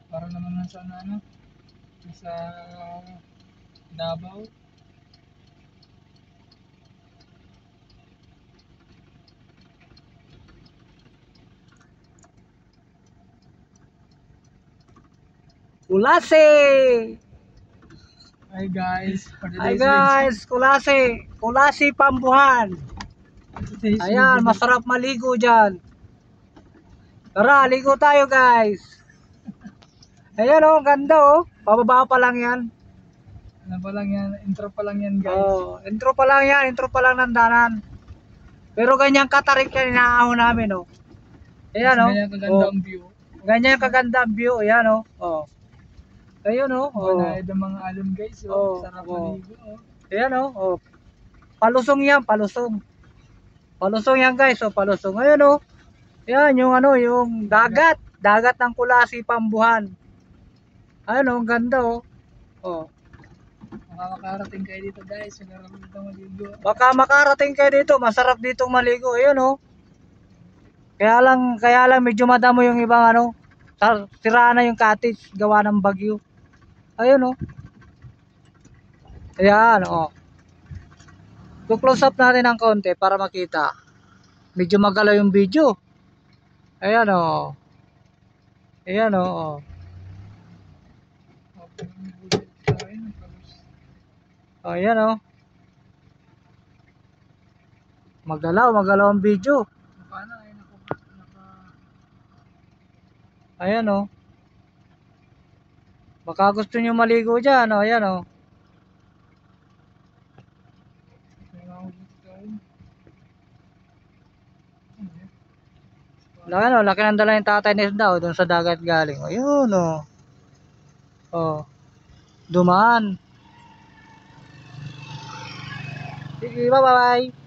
Para naman sa ano, sa Davao. Kulase! Hi guys, for Hi today's guys, Kulase! Kulase Pambuhan! today's Ayan, video, masarap maligo dyan. Tara, ligo tayo guys. Ayan oh, ganda oh. Pababa pa lang yan. ano pa lang yan, intro pa lang yan guys. Oh, intro pa lang yan, intro pa lang ng danan. Pero ganyan katarik yan inaahon namin oh. Ayan oh. Ganyan kaganda ang view. Ganyan kaganda ang view, ayan oh. Oh. Ayun oh. Banayad ang mga alon guys, Oh, sarap oh. maligo. Ayan oh. Oh. Palusong yan, palusong. Palusong yan guys, oh, palusong. Ayun oh. Ayan yung ano, yung dagat. Dagat ng Kulasi Pambuhan. Ayun oh, ang ganda oh. Oh. Makakarating kayo dito guys, masarap dito maligo. Baka makarating kayo dito, masarap ditong maligo. Ayun oh. Kaya lang medyo madamo yung ibang ano, sira na yung cottage gawa ng bagyo. Ayun oh. Ayan oh. Close up natin ng konti para makita. Medyo magalaw yung video. Ayan oh. Ayan oh. Oh, ayan oh. Magalaw ang video. Ayan oh. Baka gusto nyo maligo dyan oh. Ayan oh. Laki ng dala ng tatay ni Isda oh, doon sa dagat galing. Ayun oh. Oh. Dumaan. Sige, bye-bye.